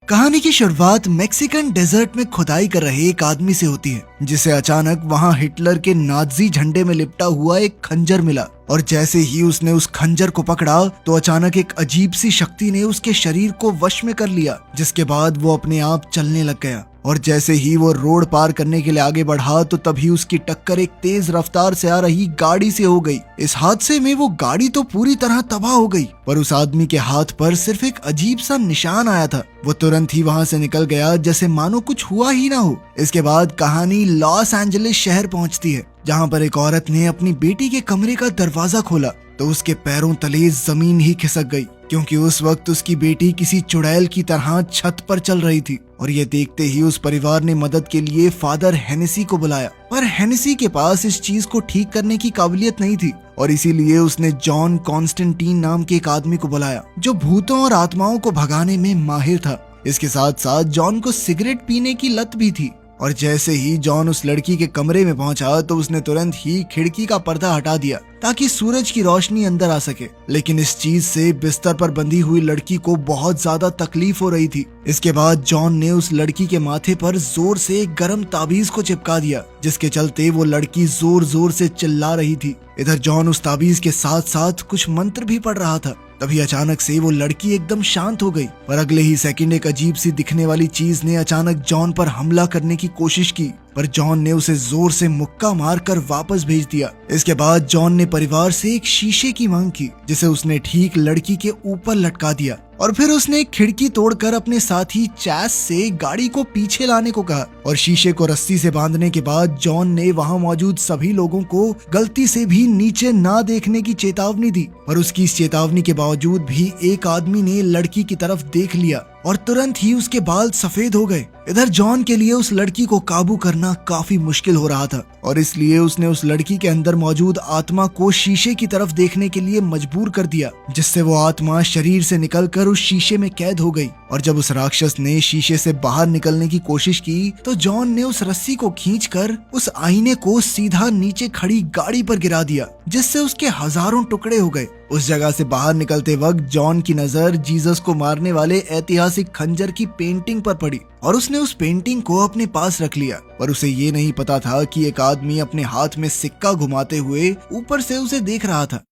कहानी की शुरुआत मेक्सिकन डेजर्ट में खुदाई कर रहे एक आदमी से होती है, जिसे अचानक वहां हिटलर के नाजी झंडे में लिपटा हुआ एक खंजर मिला। और जैसे ही उसने उस खंजर को पकड़ा तो अचानक एक अजीब सी शक्ति ने उसके शरीर को वश में कर लिया, जिसके बाद वो अपने आप चलने लग गया। और जैसे ही वो रोड पार करने के लिए आगे बढ़ा तो तभी उसकी टक्कर एक तेज रफ्तार से आ रही गाड़ी से हो गई। इस हादसे में वो गाड़ी तो पूरी तरह तबाह हो गई, पर उस आदमी के हाथ पर सिर्फ एक अजीब सा निशान आया था। वो तुरंत ही वहां से निकल गया जैसे मानो कुछ हुआ ही ना हो। इसके बाद कहानी लॉस एंजलिस शहर पहुंचती है, जहां पर एक औरत ने अपनी बेटी के कमरे का दरवाजा खोला तो उसके पैरों तले जमीन ही खिसक गई, क्योंकि उस वक्त उसकी बेटी किसी चुड़ैल की तरह छत पर चल रही थी। और ये देखते ही उस परिवार ने मदद के लिए फादर हेनेसी को बुलाया, पर हेनेसी के पास इस चीज को ठीक करने की काबिलियत नहीं थी, और इसीलिए उसने जॉन कॉन्स्टेंटीन नाम के एक आदमी को बुलाया जो भूतों और आत्माओं को भगाने में माहिर था। इसके साथ साथ जॉन को सिगरेट पीने की लत भी थी। और जैसे ही जॉन उस लड़की के कमरे में पहुंचा तो उसने तुरंत ही खिड़की का पर्दा हटा दिया ताकि सूरज की रोशनी अंदर आ सके। लेकिन इस चीज से बिस्तर पर बंधी हुई लड़की को बहुत ज्यादा तकलीफ हो रही थी। इसके बाद जॉन ने उस लड़की के माथे पर जोर से एक गर्म ताबीज को चिपका दिया, जिसके चलते वो लड़की जोर जोर से चिल्ला रही थी। इधर जॉन उस ताबीज के साथ साथ कुछ मंत्र भी पढ़ रहा था। तभी अचानक से वो लड़की एकदम शांत हो गई, पर अगले ही सेकंड एक अजीब सी दिखने वाली चीज ने अचानक जॉन पर हमला करने की कोशिश की, पर जॉन ने उसे जोर से मुक्का मारकर वापस भेज दिया। इसके बाद जॉन ने परिवार से एक शीशे की मांग की, जिसे उसने ठीक लड़की के ऊपर लटका दिया। और फिर उसने एक खिड़की तोड़कर अपने साथी चैस से गाड़ी को पीछे लाने को कहा। और शीशे को रस्सी से बांधने के बाद जॉन ने वहां मौजूद सभी लोगों को गलती से भी नीचे ना देखने की चेतावनी दी, पर उसकी इस चेतावनी के बावजूद भी एक आदमी ने लड़की की तरफ देख लिया और तुरंत ही उसके बाल सफेद हो गए। इधर जॉन के लिए उस लड़की को काबू करना काफी मुश्किल हो रहा था, और इसलिए उसने उस लड़की के अंदर मौजूद आत्मा को शीशे की तरफ देखने के लिए मजबूर कर दिया, जिससे वो आत्मा शरीर से निकलकर उस शीशे में कैद हो गई। और जब उस राक्षस ने शीशे से बाहर निकलने की कोशिश की तो जॉन ने उस रस्सी को खींचकर उस आईने को सीधा नीचे खड़ी गाड़ी पर गिरा दिया, जिससे उसके हजारों टुकड़े हो गए। उस जगह से बाहर निकलते वक्त जॉन की नजर जीसस को मारने वाले ऐतिहासिक खंजर की पेंटिंग पर पड़ी, और उसने उस पेंटिंग को अपने पास रख लिया। पर उसे ये नहीं पता था कि एक आदमी अपने हाथ में सिक्का घुमाते हुए ऊपर से उसे देख रहा था।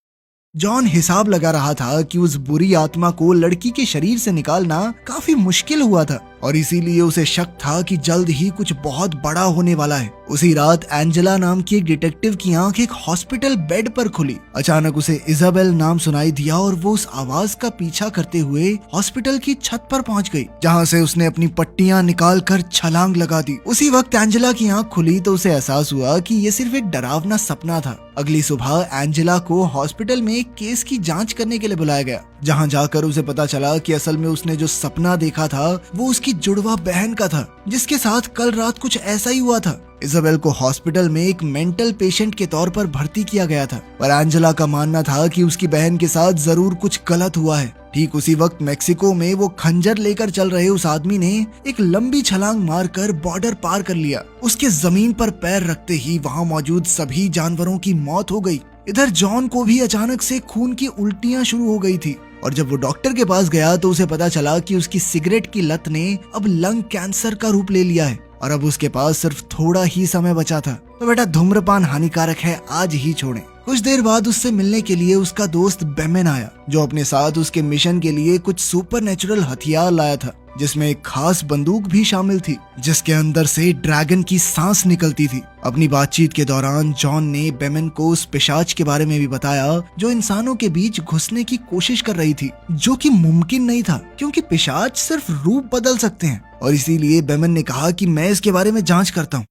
जॉन हिसाब लगा रहा था कि उस बुरी आत्मा को लड़की के शरीर से निकालना काफी मुश्किल हुआ था, और इसीलिए उसे शक था कि जल्द ही कुछ बहुत बड़ा होने वाला है। उसी रात एंजेला नाम की एक डिटेक्टिव की आंख एक हॉस्पिटल बेड पर खुली। अचानक उसे इजाबेल नाम सुनाई दिया और वो उस आवाज का पीछा करते हुए हॉस्पिटल की छत पर पहुंच गई, जहां से उसने अपनी पट्टियां निकालकर छलांग लगा दी। उसी वक्त एंजेला की आंख खुली तो उसे एहसास हुआ कि ये सिर्फ एक डरावना सपना था। अगली सुबह एंजेला को हॉस्पिटल में एक केस की जांच करने के लिए बुलाया गया, जहां जाकर उसे पता चला कि असल में उसने जो सपना देखा था वो उसकी जुड़वा बहन का था, जिसके साथ कल रात कुछ ऐसा ही हुआ था। इजाबेल को हॉस्पिटल में एक मेंटल पेशेंट के तौर पर भर्ती किया गया था, पर एंजेला का मानना था कि उसकी बहन के साथ जरूर कुछ गलत हुआ है। ठीक उसी वक्त मेक्सिको में वो खंजर लेकर चल रहे उस आदमी ने एक लंबी छलांग मारकर बॉर्डर पार कर लिया। उसके जमीन पर पैर रखते ही वहां मौजूद सभी जानवरों की मौत हो गई। इधर जॉन को भी अचानक से खून की उल्टियां शुरू हो गई थी, और जब वो डॉक्टर के पास गया तो उसे पता चला कि उसकी सिगरेट की लत ने अब लंग कैंसर का रूप ले लिया है, और अब उसके पास सिर्फ थोड़ा ही समय बचा था। तो बेटा, धूम्रपान हानिकारक है, आज ही छोड़ें। कुछ देर बाद उससे मिलने के लिए उसका दोस्त बेमेन आया, जो अपने साथ उसके मिशन के लिए कुछ सुपरनेचुरल हथियार लाया था, जिसमें एक खास बंदूक भी शामिल थी, जिसके अंदर से ड्रैगन की सांस निकलती थी। अपनी बातचीत के दौरान जॉन ने बेमेन को उस पिशाच के बारे में भी बताया जो इंसानों के बीच घुसने की कोशिश कर रही थी, जो कि मुमकिन नहीं था, क्योंकि पिशाच सिर्फ रूप बदल सकते हैं। और इसीलिए बेमेन ने कहा कि मैं इसके बारे में जांच करता हूँ।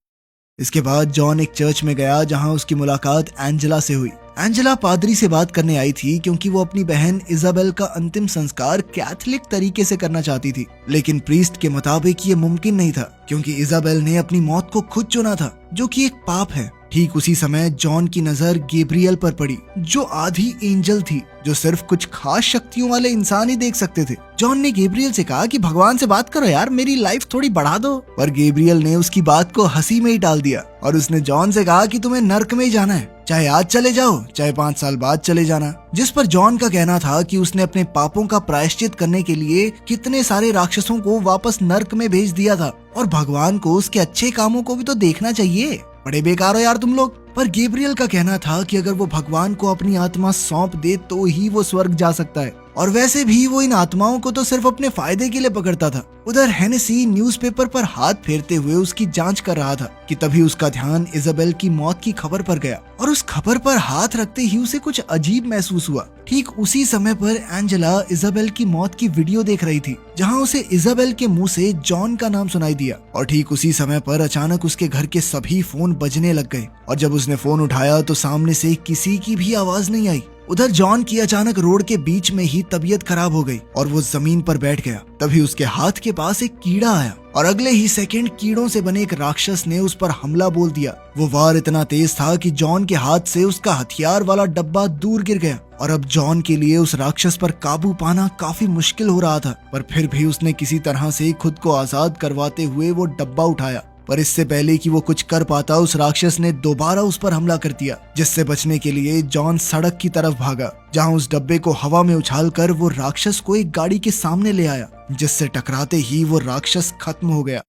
इसके बाद जॉन एक चर्च में गया, जहां उसकी मुलाकात एंजेला से हुई। एंजेला पादरी से बात करने आई थी क्योंकि वो अपनी बहन इजाबेल का अंतिम संस्कार कैथोलिक तरीके से करना चाहती थी, लेकिन प्रीस्ट के मुताबिक ये मुमकिन नहीं था, क्योंकि इजाबेल ने अपनी मौत को खुद चुना था, जो कि एक पाप है। ठीक उसी समय जॉन की नजर गैब्रियल पर पड़ी, जो आधी एंजल थी, जो सिर्फ कुछ खास शक्तियों वाले इंसान ही देख सकते थे। जॉन ने गैब्रियल से कहा कि भगवान से बात करो यार, मेरी लाइफ थोड़ी बढ़ा दो, पर गैब्रियल ने उसकी बात को हंसी में ही टाल दिया और उसने जॉन से कहा कि तुम्हें नर्क में ही जाना है। चाहे आज चले जाओ चाहे 5 साल बाद चले जाना। जिस पर जॉन का कहना था कि उसने अपने पापों का प्रायश्चित करने के लिए कितने सारे राक्षसों को वापस नर्क में भेज दिया था और भगवान को उसके अच्छे कामों को भी तो देखना चाहिए। बड़े बेकार हो यार तुम लोग। पर गैब्रियल का कहना था कि अगर वो भगवान को अपनी आत्मा सौंप दे तो ही वो स्वर्ग जा सकता है, और वैसे भी वो इन आत्माओं को तो सिर्फ अपने फायदे के लिए पकड़ता था। उधर हेनेसी न्यूज़पेपर पर हाथ फेरते हुए उसकी जांच कर रहा था कि तभी उसका ध्यान इजाबेल की मौत की खबर पर गया, और उस खबर पर हाथ रखते ही उसे कुछ अजीब महसूस हुआ। ठीक उसी समय पर एंजेला इजाबेल की मौत की वीडियो देख रही थी, जहां उसे इजाबेल के मुंह से जॉन का नाम सुनाई दिया, और ठीक उसी समय पर अचानक उसके घर के सभी फोन बजने लग गए, और जब उसने फोन उठाया तो सामने से किसी की भी आवाज नहीं आई। उधर जॉन की अचानक रोड के बीच में ही तबीयत खराब हो गई और वो जमीन पर बैठ गया। तभी उसके हाथ के पास एक कीड़ा आया और अगले ही सेकंड कीड़ों से बने एक राक्षस ने उस पर हमला बोल दिया। वो वार इतना तेज था कि जॉन के हाथ से उसका हथियार वाला डब्बा दूर गिर गया, और अब जॉन के लिए उस राक्षस पर काबू पाना काफी मुश्किल हो रहा था। पर फिर भी उसने किसी तरह से खुद को आजाद करवाते हुए वो डब्बा उठाया। पर इससे पहले कि वो कुछ कर पाता, उस राक्षस ने दोबारा उस पर हमला कर दिया, जिससे बचने के लिए जॉन सड़क की तरफ भागा, जहां उस डब्बे को हवा में उछालकर वो राक्षस को एक गाड़ी के सामने ले आया, जिससे टकराते ही वो राक्षस खत्म हो गया।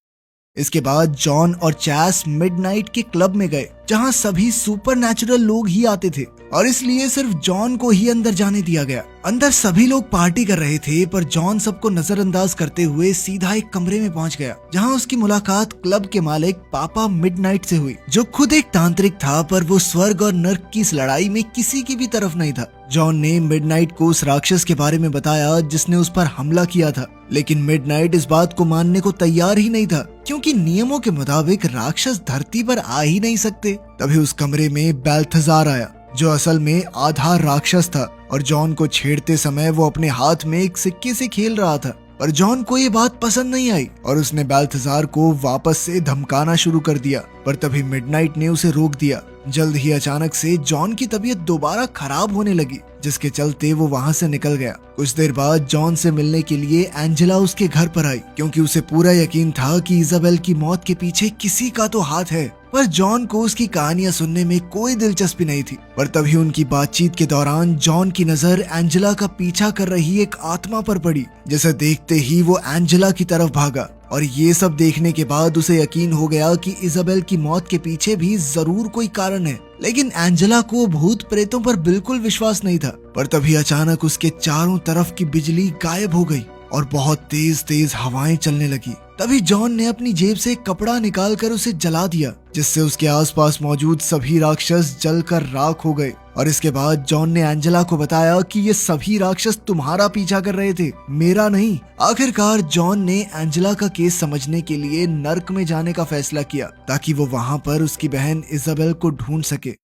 इसके बाद जॉन और चैस मिडनाइट के क्लब में गए, जहां सभी सुपरनैचुरल लोग ही आते थे, और इसलिए सिर्फ जॉन को ही अंदर जाने दिया गया। अंदर सभी लोग पार्टी कर रहे थे, पर जॉन सबको नजरअंदाज करते हुए सीधा एक कमरे में पहुंच गया, जहां उसकी मुलाकात क्लब के मालिक पापा मिडनाइट से हुई, जो खुद एक तांत्रिक था, पर वो स्वर्ग और नर्क की इस लड़ाई में किसी की भी तरफ नहीं था। जॉन ने मिडनाइट को उस राक्षस के बारे में बताया जिसने उस पर हमला किया था, लेकिन मिडनाइट इस बात को मानने को तैयार ही नहीं था, क्योंकि नियमों के मुताबिक राक्षस धरती पर आ ही नहीं सकते। तभी उस कमरे में बेल्थजार आया, जो असल में आधा राक्षस था, और जॉन को छेड़ते समय वो अपने हाथ में एक सिक्के से खेल रहा था। पर जॉन को ये बात पसंद नहीं आई और उसने बेल्थजार को वापस से धमकाना शुरू कर दिया, पर तभी मिडनाइट ने उसे रोक दिया। जल्द ही अचानक से जॉन की तबीयत दोबारा खराब होने लगी, जिसके चलते वो वहाँ से निकल गया। कुछ देर बाद जॉन से मिलने के लिए एंजेला उसके घर पर आई, क्योंकि उसे पूरा यकीन था कि इजाबेल की मौत के पीछे किसी का तो हाथ है। पर जॉन को उसकी कहानियां सुनने में कोई दिलचस्पी नहीं थी। पर तभी उनकी बातचीत के दौरान जॉन की नजर एंजेला का पीछा कर रही एक आत्मा पर पड़ी, जिसे देखते ही वो एंजेला की तरफ भागा, और ये सब देखने के बाद उसे यकीन हो गया कि इजाबेल की मौत के पीछे भी जरूर कोई कारण है। लेकिन एंजेला को भूत प्रेतों पर बिल्कुल विश्वास नहीं था। पर तभी अचानक उसके चारों तरफ की बिजली गायब हो गई और बहुत तेज तेज हवाएं चलने लगी। तभी जॉन ने अपनी जेब से एक कपड़ा निकालकर उसे जला दिया, जिससे उसके आसपास मौजूद सभी राक्षस जलकर राख हो गए। और इसके बाद जॉन ने एंजेला को बताया कि ये सभी राक्षस तुम्हारा पीछा कर रहे थे, मेरा नहीं। आखिरकार जॉन ने एंजेला का केस समझने के लिए नर्क में जाने का फैसला किया, ताकि वो वहाँ पर उसकी बहन इजाबेल को ढूंढ सके।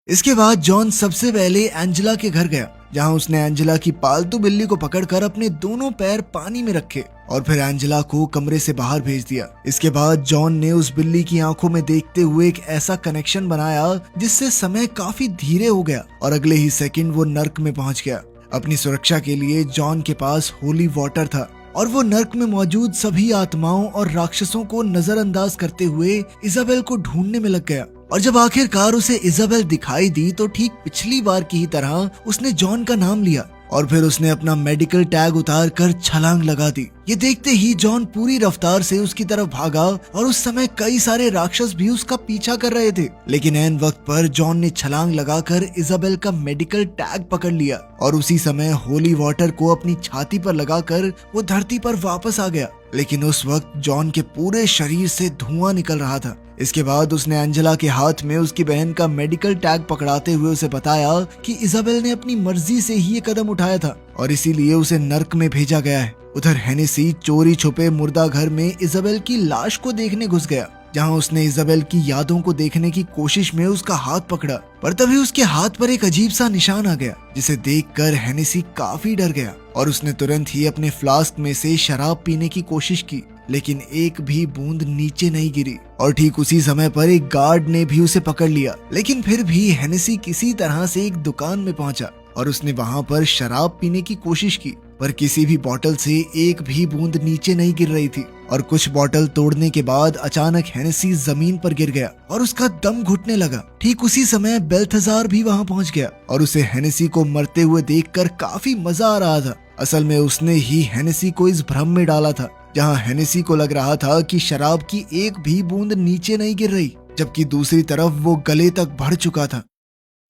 इसके बाद जॉन सबसे पहले एंजेला के घर गया, जहां उसने एंजेला की पालतू बिल्ली को पकड़कर अपने दोनों पैर पानी में रखे और फिर एंजेला को कमरे से बाहर भेज दिया। इसके बाद जॉन ने उस बिल्ली की आंखों में देखते हुए एक ऐसा कनेक्शन बनाया जिससे समय काफी धीरे हो गया, और अगले ही सेकंड वो नर्क में पहुंच गया। अपनी सुरक्षा के लिए जॉन के पास होली वाटर था, और वो नर्क में मौजूद सभी आत्माओं और राक्षसों को नजरअंदाज करते हुए इजाबेल को ढूंढने में लग गया। और जब आखिरकार उसे इजाबेल दिखाई दी तो ठीक पिछली बार की ही तरह उसने जॉन का नाम लिया, और फिर उसने अपना मेडिकल टैग उतार कर छलांग लगा दी। ये देखते ही जॉन पूरी रफ्तार से उसकी तरफ भागा, और उस समय कई सारे राक्षस भी उसका पीछा कर रहे थे। लेकिन ऐन वक्त पर जॉन ने छलांग लगाकर इजाबेल का मेडिकल टैग पकड़ लिया, और उसी समय होली वाटर को अपनी छाती पर लगाकर वो धरती पर वापस आ गया। लेकिन उस वक्त जॉन के पूरे शरीर से धुआं निकल रहा था। इसके बाद उसने एंजेला के हाथ में उसकी बहन का मेडिकल टैग पकड़ाते हुए उसे बताया कि इजाबेल ने अपनी मर्जी से ही ये कदम उठाया था, और इसीलिए उसे नर्क में भेजा गया है। उधर हेनेसी चोरी छुपे मुर्दा घर में इजाबेल की लाश को देखने घुस गया, जहां उसने इजाबेल की यादों को देखने की कोशिश में उसका हाथ पकड़ा। पर तभी उसके हाथ पर एक अजीब सा निशान आ गया, जिसे देखकर हेनेसी काफी डर गया, और उसने तुरंत ही अपने फ्लास्क में से शराब पीने की कोशिश की, लेकिन एक भी बूंद नीचे नहीं गिरी। और ठीक उसी समय पर एक गार्ड ने भी उसे पकड़ लिया। लेकिन फिर भी हेनेसी किसी तरह से एक दुकान में पहुंचा, और उसने वहां पर शराब पीने की कोशिश की। पर किसी भी बोतल से एक भी बूंद नीचे नहीं गिर रही थी। और कुछ बोतल तोड़ने के बाद अचानक हेनेसी जमीन पर गिर गया और उसका दम घुटने लगा। ठीक उसी समय बेल्थेजार भी वहां पहुंच गया और उसे हेनेसी को मरते हुए देखकर काफी मजा आ रहा था। असल में उसने ही हेनेसी को इस भ्रम में डाला था, जहां हेनेसी को लग रहा था कि शराब की एक भी बूंद नीचे नहीं गिर रही, जबकि दूसरी तरफ वो गले तक भर चुका था।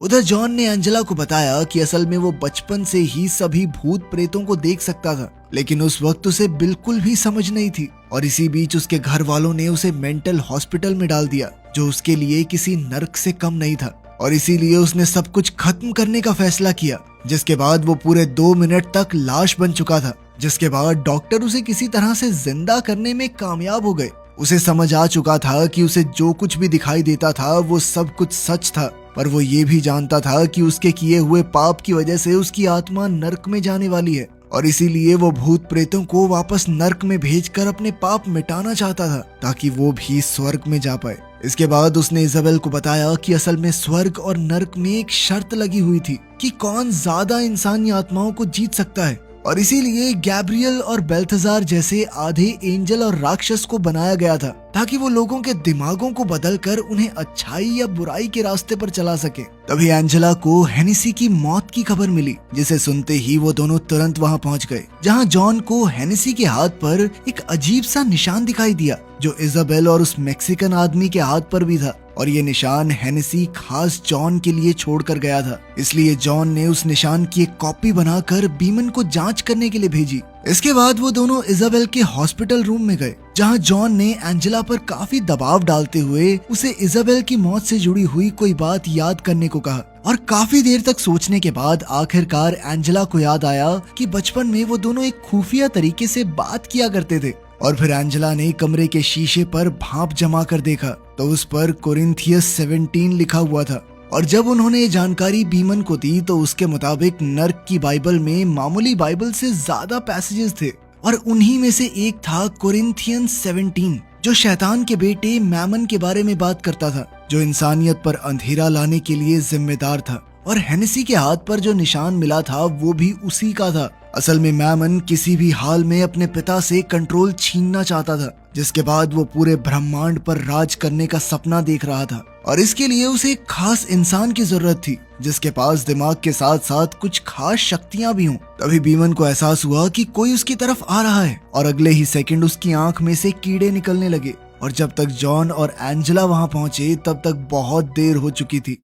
उधर जॉन ने एंजेला को बताया कि असल में वो बचपन से ही सभी भूत प्रेतों को देख सकता था, लेकिन उस वक्त उसे बिल्कुल भी समझ नहीं थी। और इसी बीच उसके घर वालों ने उसे मेंटल हॉस्पिटल में डाल दिया, जो उसके लिए किसी नर्क से कम नहीं था। और इसीलिए उसने सब कुछ खत्म करने का फैसला किया, जिसके बाद वो पूरे 2 मिनट तक लाश बन चुका था। जिसके बाद डॉक्टर उसे किसी तरह से जिंदा करने में कामयाब हो गए। उसे समझ आ चुका था कि उसे जो कुछ भी दिखाई देता था वो सब कुछ सच था, पर वो ये भी जानता था कि उसके किए हुए पाप की वजह से उसकी आत्मा नर्क में जाने वाली है। और इसीलिए वो भूत प्रेतों को वापस नर्क में भेजकर अपने पाप मिटाना चाहता था, ताकि वो भी स्वर्ग में जा पाए। इसके बाद उसने इजाबेल को बताया कि असल में स्वर्ग और नर्क में एक शर्त लगी हुई थी कि कौन ज्यादा इंसानी आत्माओं को जीत सकता है। और इसीलिए गैब्रियल और बेल्थेजार जैसे आधे एंजल और राक्षस को बनाया गया था, ताकि वो लोगों के दिमागों को बदलकर उन्हें अच्छाई या बुराई के रास्ते पर चला सके। तभी एंजेला को हेनेसी की मौत की खबर मिली, जिसे सुनते ही वो दोनों तुरंत वहां पहुंच गए, जहां जॉन को हेनेसी के हाथ पर एक अजीब सा निशान दिखाई दिया, जो इजाबेल और उस मैक्सिकन आदमी के हाथ पर भी था। और ये निशान हेनेसी खास जॉन के लिए छोड़कर गया था। इसलिए जॉन ने उस निशान की एक कॉपी बनाकर बीमन को जांच करने के लिए भेजी। इसके बाद वो दोनों इजाबेल के हॉस्पिटल रूम में गए, जहां जॉन ने एंजेला पर काफी दबाव डालते हुए उसे इजाबेल की मौत से जुड़ी हुई कोई बात याद करने को कहा। और काफी देर तक सोचने के बाद आखिरकार एंजेला को याद आया कि बचपन में वो दोनों एक खुफिया तरीके से बात किया करते थे। और फिर एंजेला ने कमरे के शीशे पर भाप जमा कर देखा, तो उस पर कोरिंथियस 17 लिखा हुआ था। और जब उन्होंने ये जानकारी बीमन को दी, तो उसके मुताबिक नर्क की बाइबल में मामूली बाइबल से ज्यादा पैसेजेस थे, और उन्हीं में से एक था कोरिंथियंस 17, जो शैतान के बेटे मैमन के बारे में बात करता था, जो इंसानियत पर अंधेरा लाने के लिए जिम्मेदार था। और हेनेसी के हाथ पर जो निशान मिला था वो भी उसी का था। असल में मैमन किसी भी हाल में अपने पिता से कंट्रोल छीनना चाहता था, जिसके बाद वो पूरे ब्रह्मांड पर राज करने का सपना देख रहा था। और इसके लिए उसे एक खास इंसान की जरूरत थी, जिसके पास दिमाग के साथ साथ कुछ खास शक्तियां भी हों। तभी बीमन को एहसास हुआ कि कोई उसकी तरफ आ रहा है, और अगले ही सेकंड उसकी आंख में से कीड़े निकलने लगे। और जब तक जॉन और एंजेला वहां पहुंचे, तब तक बहुत देर हो चुकी थी।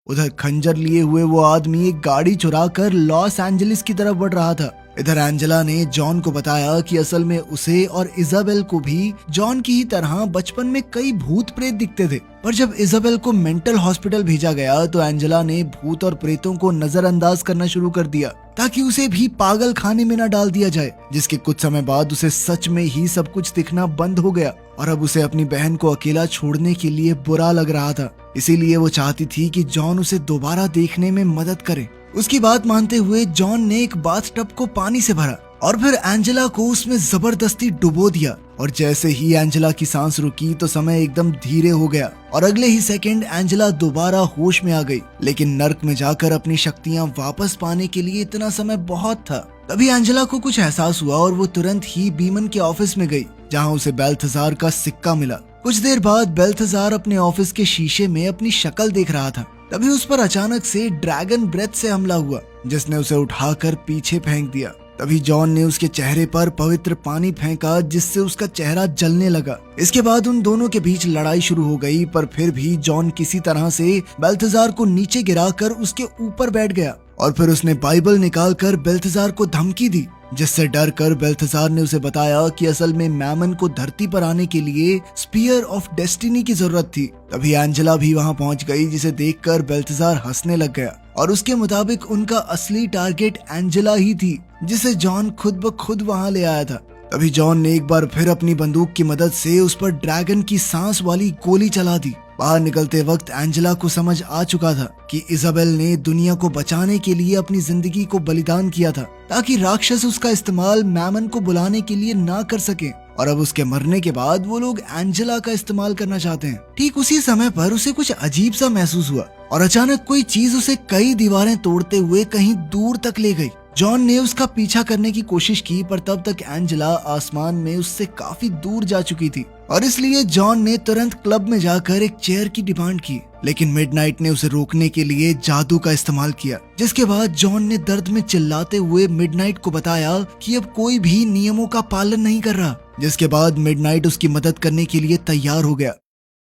उधर खंजर लिए हुए वो आदमी एक गाड़ी चुरा कर लॉस एंजलिस की तरफ बढ़ रहा था। इधर एंजेला ने जॉन को बताया कि असल में उसे और इजाबेल को भी जॉन की ही तरह बचपन में कई भूत प्रेत दिखते थे। पर जब इजाबेल को मेंटल हॉस्पिटल भेजा गया, तो एंजेला ने भूत और प्रेतों को नजरअंदाज करना शुरू कर दिया, ताकि उसे भी पागल खाने में न डाल दिया जाए। जिसके कुछ समय बाद उसे सच में ही सब कुछ दिखना बंद हो गया, और अब उसे अपनी बहन को अकेला छोड़ने के लिए बुरा लग रहा था। इसीलिए वो चाहती थी कि जॉन उसे दोबारा देखने में मदद करे। उसकी बात मानते हुए जॉन ने एक बाथटब को पानी से भरा और फिर एंजेला को उसमें जबरदस्ती डुबो दिया। और जैसे ही एंजेला की सांस रुकी, तो समय एकदम धीरे हो गया, और अगले ही सेकंड एंजेला दोबारा होश में आ गई। लेकिन नर्क में जाकर अपनी शक्तियां वापस पाने के लिए इतना समय बहुत था। तभी एंजेला को कुछ एहसास हुआ, और वो तुरंत ही बीमन के ऑफिस में गई, जहां उसे बेल्थेजार का सिक्का मिला। कुछ देर बाद बेल्थेजार अपने ऑफिस के शीशे में अपनी शक्ल देख रहा था। तभी उस पर अचानक से ड्रैगन ब्रेथ से हमला हुआ, जिसने उसे उठाकर पीछे फेंक दिया। तभी जॉन ने उसके चेहरे पर पवित्र पानी फेंका, जिससे उसका चेहरा जलने लगा। इसके बाद उन दोनों के बीच लड़ाई शुरू हो गई, पर फिर भी जॉन किसी तरह से बेल्थेजार को नीचे गिराकर उसके ऊपर बैठ गया, और फिर उसने बाइबल निकालकर बेल्थेजार को धमकी दी, जिससे डर कर बेल्थेजार ने उसे बताया कि असल में मैमन को धरती पर आने के लिए स्पीयर ऑफ डेस्टिनी की जरूरत थी। तभी एंजेला भी वहां पहुंच गई, जिसे देखकर बेल्थेजार हंसने लग गया, और उसके मुताबिक उनका असली टारगेट एंजेला ही थी, जिसे जॉन खुद ब खुद वहां ले आया था। तभी जॉन ने एक बार फिर अपनी बंदूक की मदद से उस पर ड्रैगन की सांस वाली गोली चला दी। बाहर निकलते वक्त एंजेला को समझ आ चुका था कि इजाबेल ने दुनिया को बचाने के लिए अपनी जिंदगी को बलिदान किया था, ताकि राक्षस उसका इस्तेमाल मैमन को बुलाने के लिए ना कर सके। और अब उसके मरने के बाद वो लोग एंजेला का इस्तेमाल करना चाहते हैं। ठीक उसी समय पर उसे कुछ अजीब सा महसूस हुआ, और अचानक कोई चीज उसे कई दीवारें तोड़ते हुए कहीं दूर तक ले गई, जॉन ने उसका पीछा करने की कोशिश की, पर तब तक एंजेला आसमान में उससे काफी दूर जा चुकी थी और इसलिए जॉन ने तुरंत क्लब में जाकर एक चेयर की डिमांड की। लेकिन मिडनाइट ने उसे रोकने के लिए जादू का इस्तेमाल किया, जिसके बाद जॉन ने दर्द में चिल्लाते हुए मिडनाइट को बताया कि अब कोई भी नियमों का पालन नहीं कर रहा, जिसके बाद मिडनाइट उसकी मदद करने के लिए तैयार हो गया।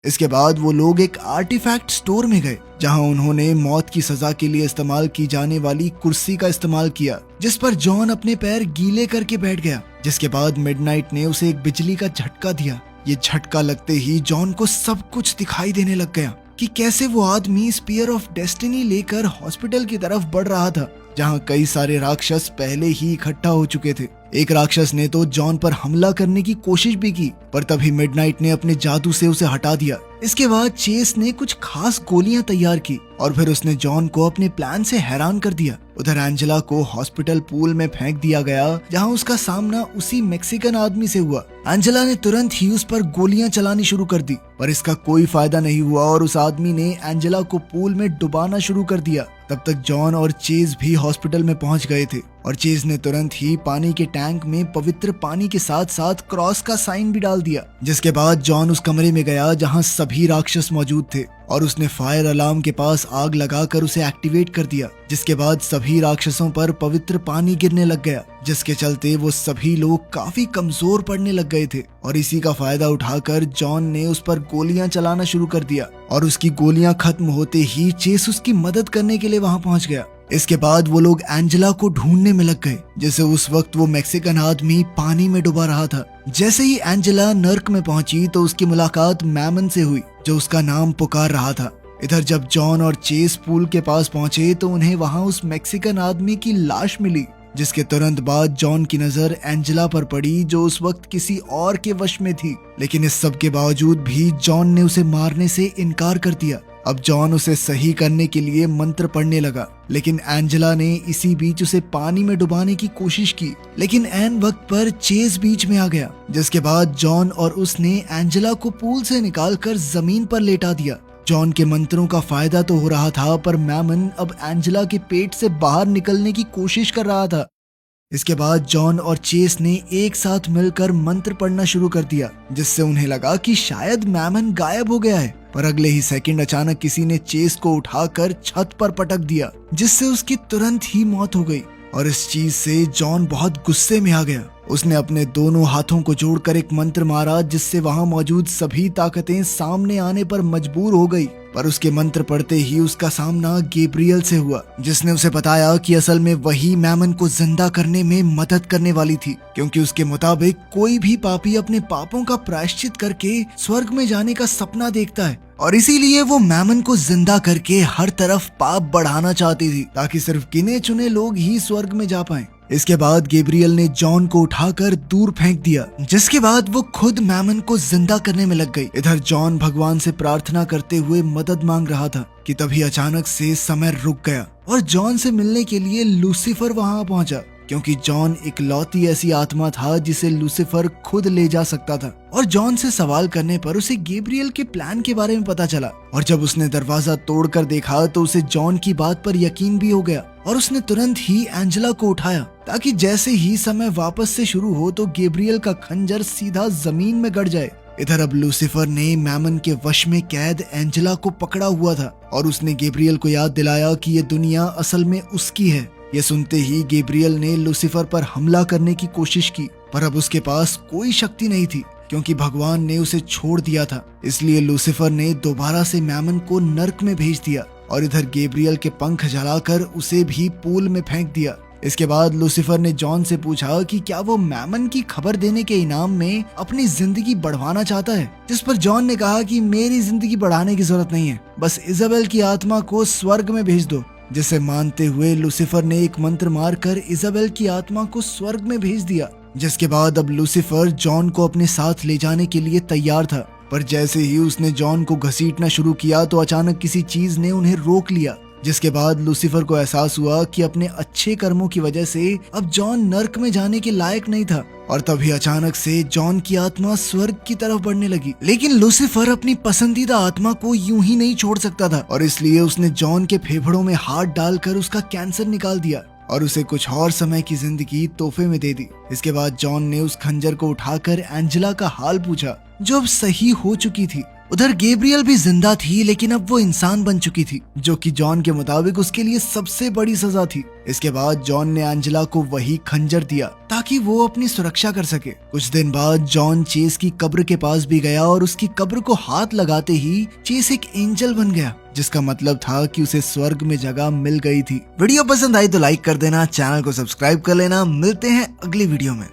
इसके बाद वो लोग एक आर्टिफैक्ट स्टोर में गए, जहां उन्होंने मौत की सजा के लिए इस्तेमाल की जाने वाली कुर्सी का इस्तेमाल किया, जिस पर जॉन अपने पैर गीले करके बैठ गया। जिसके बाद मिडनाइट ने उसे एक बिजली का झटका दिया। ये झटका लगते ही जॉन को सब कुछ दिखाई देने लग गया कि कैसे वो आदमी स्पीयर ऑफ डेस्टिनी लेकर हॉस्पिटल की तरफ बढ़ रहा था, जहां कई सारे राक्षस पहले ही इकट्ठा हो चुके थे। एक राक्षस ने तो जॉन पर हमला करने की कोशिश भी की, पर तभी मिडनाइट ने अपने जादू से उसे हटा दिया। इसके बाद चेस ने कुछ खास गोलियां तैयार की और फिर उसने जॉन को अपने प्लान से हैरान कर दिया। उधर एंजेला को हॉस्पिटल पूल में फेंक दिया गया, जहां उसका सामना उसी मैक्सिकन आदमी से हुआ। एंजेला ने तुरंत ही उस पर गोलियां चलानी शुरू कर दी, पर इसका कोई फायदा नहीं हुआ और उस आदमी ने एंजेला को पूल में डुबाना शुरू कर दिया। तब तक जॉन और चेज भी हॉस्पिटल में पहुंच गए थे और चेज ने तुरंत ही पानी के टैंक में पवित्र पानी के साथ साथ क्रॉस का साइन भी डाल दिया। जिसके बाद जॉन उस कमरे में गया जहां सभी राक्षस मौजूद थे और उसने फायर अलार्म के पास आग लगाकर उसे एक्टिवेट कर दिया। जिसके बाद सभी राक्षसों पर पवित्र पानी गिरने लग गया, जिसके चलते वो सभी लोग काफी कमजोर पड़ने लग गए थे और इसी का फायदा उठाकर जॉन ने उस पर गोलियां चलाना शुरू कर दिया और उसकी गोलियां खत्म होते ही चेस उसकी मदद करने के लिए वहां पहुंच गया। इसके बाद वो लोग एंजेला को ढूंढने में लग गए, जैसे उस वक्त वो मैक्सिकन आदमी पानी में डूबा रहा था। जैसे ही एंजेला नर्क में पहुंची तो उसकी मुलाकात मैमन से हुई, जो उसका नाम पुकार रहा था। इधर जब जॉन और चेस पूल के पास पहुंचे तो उन्हें वहां उस मैक्सिकन आदमी की लाश मिली, जिसके तुरंत बाद जॉन की नजर एंजेला पर पड़ी, जो उस वक्त किसी और के वश में थी। लेकिन इस सब के बावजूद भी जॉन ने उसे मारने से इनकार कर दिया। अब जॉन उसे सही करने के लिए मंत्र पढ़ने लगा, लेकिन एंजेला ने इसी बीच उसे पानी में डुबाने की कोशिश की, लेकिन ऐन वक्त पर चेज बीच में आ गया। जिसके बाद जॉन और उसने एंजेला को पूल से निकालकर जमीन पर लेटा दिया। जॉन के मंत्रों का फायदा तो हो रहा था, पर मैमन अब एंजेला के पेट से बाहर निकलने की कोशिश कर रहा था। इसके बाद जॉन और चेस ने एक साथ मिलकर मंत्र पढ़ना शुरू कर दिया, जिससे उन्हें लगा कि शायद मैमन गायब हो गया है। पर अगले ही सेकंड अचानक किसी ने चेस को उठाकर छत पर पटक दिया, जिससे उसकी तुरंत ही मौत हो गई। और इस चीज से जॉन बहुत गुस्से में आ गया। उसने अपने दोनों हाथों को जोड़कर एक मंत्र मारा, जिससे वहां मौजूद सभी ताकतें सामने आने पर मजबूर हो गई। पर उसके मंत्र पढ़ते ही उसका सामना गैब्रियल से हुआ, जिसने उसे बताया कि असल में वही मैमन को जिंदा करने में मदद करने वाली थी, क्योंकि उसके मुताबिक कोई भी पापी अपने पापों का प्रायश्चित करके स्वर्ग में जाने का सपना देखता है और इसीलिए वो मैमन को जिंदा करके हर तरफ पाप बढ़ाना चाहती थी, ताकि सिर्फ गिने चुने लोग ही स्वर्ग में जा पाएं। इसके बाद गैब्रियल ने जॉन को उठाकर दूर फेंक दिया, जिसके बाद वो खुद मैमन को जिंदा करने में लग गई। इधर जॉन भगवान से प्रार्थना करते हुए मदद मांग रहा था कि तभी अचानक से समय रुक गया और जॉन से मिलने के लिए लूसीफर वहां पहुंचा, क्योंकि जॉन इकलौती ऐसी आत्मा था जिसे लूसीफर खुद ले जा सकता था। और जॉन से सवाल करने पर उसे गैब्रियल के प्लान के बारे में पता चला और जब उसने दरवाजा तोड़कर देखा तो उसे जॉन की बात पर यकीन भी हो गया और उसने तुरंत ही एंजेला को उठाया, ताकि जैसे ही समय वापस से शुरू हो तो गैब्रियल का खंजर सीधा जमीन में गड़ जाए। इधर अब लूसीफर ने मैमन के वश में कैद एंजेला को पकड़ा हुआ था और उसने गैब्रियल को याद दिलाया कि ये दुनिया असल में उसकी है। ये सुनते ही गैब्रियल ने लूसीफर पर हमला करने की कोशिश की, पर अब उसके पास कोई शक्ति नहीं थी, क्योंकि भगवान ने उसे छोड़ दिया था। इसलिए लूसीफर ने दोबारा से मैमन को नर्क में भेज दिया और इधर गैब्रियल के पंख जलाकर उसे भी पूल में फेंक दिया। इसके बाद लूसीफर ने जॉन से पूछा कि क्या वो मैमन की खबर देने के इनाम में अपनी जिंदगी बढ़वाना चाहता है, जिस पर जॉन ने कहा कि मेरी जिंदगी बढ़ाने की जरूरत नहीं है, बस इजाबेल की आत्मा को स्वर्ग में भेज दो। जिसे मानते हुए लूसीफर ने एक मंत्र मारकर इजाबेल की आत्मा को स्वर्ग में भेज दिया। जिसके बाद अब लूसीफर जॉन को अपने साथ ले जाने के लिए तैयार था, पर जैसे ही उसने जॉन को घसीटना शुरू किया तो अचानक किसी चीज ने उन्हें रोक लिया। जिसके बाद लूसीफर को एहसास हुआ कि अपने अच्छे कर्मों की वजह से अब जॉन नर्क में जाने के लायक नहीं था और तभी अचानक से जॉन की आत्मा स्वर्ग की तरफ बढ़ने लगी। लेकिन लूसीफर अपनी पसंदीदा आत्मा को यूं ही नहीं छोड़ सकता था और इसलिए उसने जॉन के फेफड़ों में हाथ डालकर उसका कैंसर निकाल दिया और उसे कुछ और समय की जिंदगी तोहफे में दे दी। इसके बाद जॉन ने उस खंजर को उठाकर एंजेला का हाल पूछा, जो अब सही हो चुकी थी। उधर गैब्रियल भी जिंदा थी, लेकिन अब वो इंसान बन चुकी थी, जो कि जॉन के मुताबिक उसके लिए सबसे बड़ी सजा थी। इसके बाद जॉन ने एंजेला को वही खंजर दिया ताकि वो अपनी सुरक्षा कर सके। कुछ दिन बाद जॉन चेस की कब्र के पास भी गया और उसकी कब्र को हाथ लगाते ही चेस एक एंजल बन गया, जिसका मतलब था कि उसे स्वर्ग में जगह मिल गई थी। वीडियो पसंद आई तो लाइक कर देना, चैनल को सब्सक्राइब कर लेना। मिलते हैं अगली वीडियो में।